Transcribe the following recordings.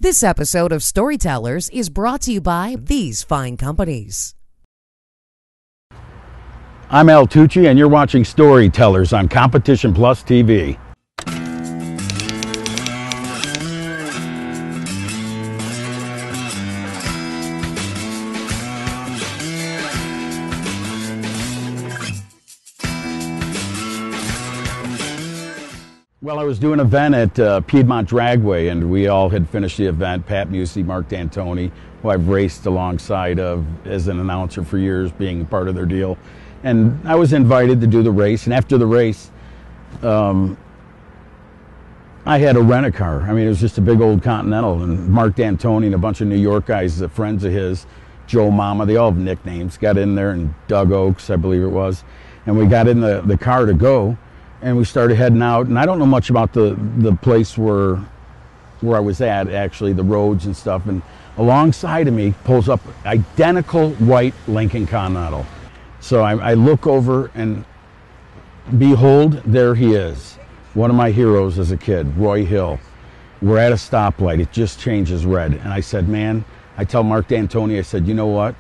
This episode of Storytellers is brought to you by these fine companies. I'm Tucci, and you're watching Storytellers on CompetitionPlusTV. Well, I was doing an event at Piedmont Dragway, and we all had finished the event. Pat Musey, Mark D'Antoni, who I've raced alongside of as an announcer for years, being part of their deal. And I was invited to do the race, and after the race, I had to rent a car. I mean, it was just a big old Continental, and Mark D'Antoni and a bunch of New York guys, friends of his, Joe Mama, they all have nicknames, got in there, and Doug Oaks, I believe it was, and we got in the car to go. And we started heading out, and I don't know much about the place where I was at, actually, the roads and stuff. And alongside of me pulls up identical white Lincoln Continental. So I look over, and behold, there he is. One of my heroes as a kid, Roy Hill. We're at a stoplight. It just changes red. And I said, man, I tell Mark D'Antoni, I said, you know what?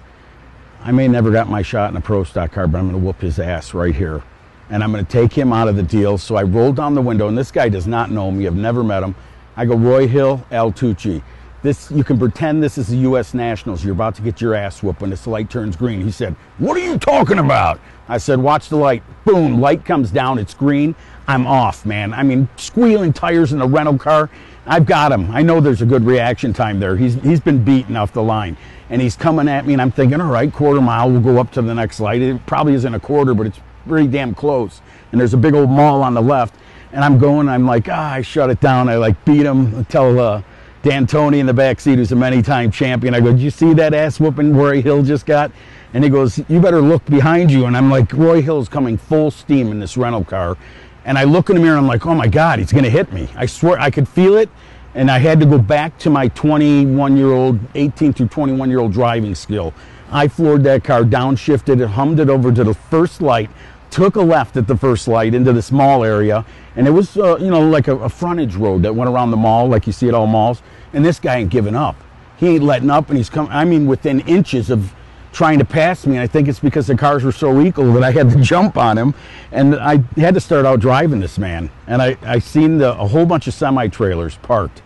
I may never got my shot in a pro stock car, but I'm going to whoop his ass right here. And I'm going to take him out of the deal. So I rolled down the window, and this guy does not know me. I've never met him. I go, Roy Hill, Tucci. You can pretend this is the U.S. Nationals. You're about to get your ass whooped when this light turns green. He said, what are you talking about? I said, watch the light. Boom, light comes down. It's green. I'm off, man. I mean, squealing tires in the rental car. I've got him. I know there's a good reaction time there. He's been beaten off the line. And he's coming at me, and I'm thinking, all right, quarter mile. We'll go up to the next light. It probably isn't a quarter, but it's pretty damn close, and there's a big old mall on the left, and I'm going, I'm like, I shut it down. I beat him. I tell D'Antoni in the back seat, who's a many-time champion, I go, did you see that ass whooping Roy Hill just got? And he goes, you better look behind you. And I'm like, Roy Hill's coming full steam in this rental car, and I look in the mirror, and I'm like, oh my God, he's gonna hit me. I swear, I could feel it, and I had to go back to my 18 through 21-year-old driving skill. I floored that car, downshifted it, hummed it over to the first light, took a left at the first light into this mall area, and it was, like a frontage road that went around the mall, like you see at all malls, and this guy ain't giving up. He ain't letting up, and he's coming, I mean, within inches of trying to pass me, and I think it's because the cars were so equal that I had to jump on him, and I had to start out driving this man, and I seen a whole bunch of semi-trailers parked,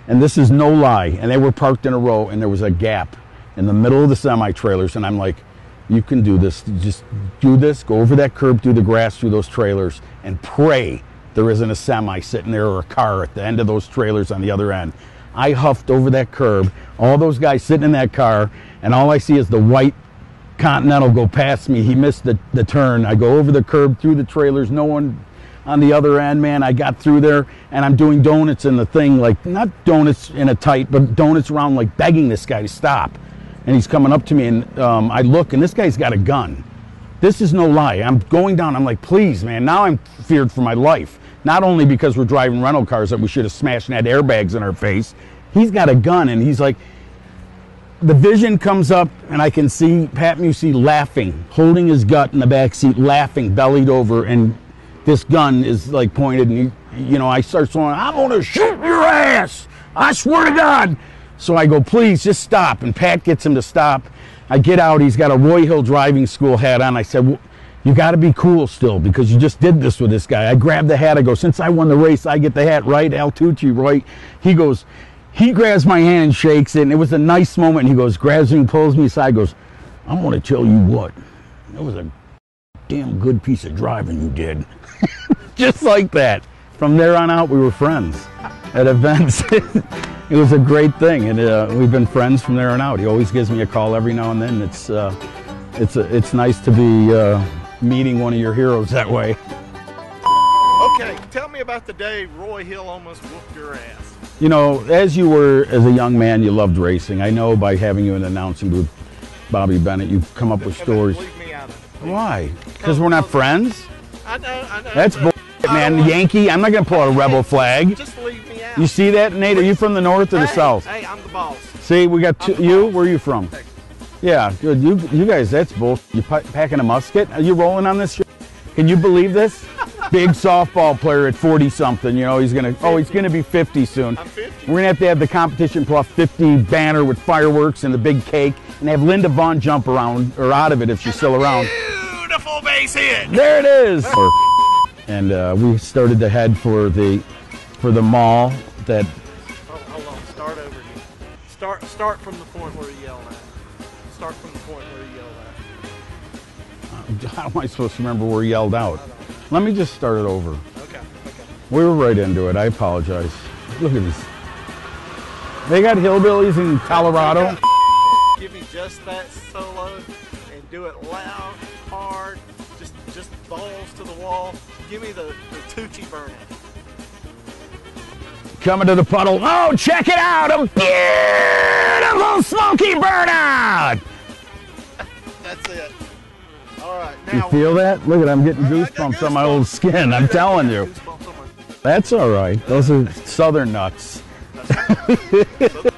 and this is no lie, and they were parked in a row, and there was a gap in the middle of the semi-trailers, and I'm like, you can do this. Just do this. Go over that curb through the grass, through those trailers, and pray there isn't a semi sitting there or a car at the end of those trailers on the other end. I huffed over that curb, all those guys sitting in that car, and all I see is the white Continental go past me. He missed the turn. I go over the curb, through the trailers, no one on the other end, man. I got through there, and I'm doing donuts in the thing, like not donuts in a tight, but donuts around, like begging this guy to stop. And he's coming up to me, and I look, and this guy's got a gun. This is no lie. I'm going down. I'm like, please, man. Now I'm feared for my life. Not only because we're driving rental cars that we should have smashed and had airbags in our face. He's got a gun, and he's like, the vision comes up, and I can see Pat Musey laughing, holding his gut in the back seat, laughing, bellied over, and this gun is like pointed, and I start saying, I'm gonna shoot your ass. I swear to God. So I go, please, just stop. And Pat gets him to stop. I get out. He's got a Roy Hill driving school hat on. I said, well, you got to be cool still because you just did this with this guy. I grabbed the hat. I go, since I won the race, I get the hat, right? Tucci, right? He goes, he grabs my hand and shakes it. And it was a nice moment. And he goes, grabs me and pulls me aside, goes, I'm going to tell you what. That was a damn good piece of driving you did. Just like that. From there on out, we were friends at events. It was a great thing, and we've been friends from there on out. He always gives me a call every now and then. It's nice to be meeting one of your heroes that way. Okay, tell me about the day Roy Hill almost whooped your ass. As you were as a young man, you loved racing. I know by having you in the announcing booth, Bobby Bennett, you've come up with stories. Leave me out of it. Why? Because we're not friends? I know. That's bullshit, man. Yankee, I'm not going to pull out a rebel flag. Just leave me out. You see that, Nate? Are you from the north or the south? Hey, I'm the boss. See, we got you. Where are you from? Texas. Yeah, good. You guys, that's bullshit. You packing a musket? Are you rolling on this shit? Can you believe this? Big softball player at 40-something. You know, he's gonna be 50 soon. I'm 50. We're gonna have the Competition Plus 50 banner with fireworks and the big cake, and have Linda Vaughn jump around or out of it if she's still around. Beautiful base hit. There it is. And we started to head for the mall. That Hold on. Start over again. Start from the point where you yelled at. Start from the point where you yelled at. how am I supposed to remember where we yelled out? Let me just start it over. Okay. We were right into it. I apologize. Look at this. They got hillbillies in Colorado. Give me just that solo and do it loud, hard, just balls to the wall. Give me the Tucci burnout. Coming to the puddle. Oh, check it out! A beautiful smoky burnout! That's it. All right. You Now, feel that? Look at I'm getting I got goosebumps on my old skin. I'm telling you. Goosebumps on my- That's all right. Those are southern nuts. That's right.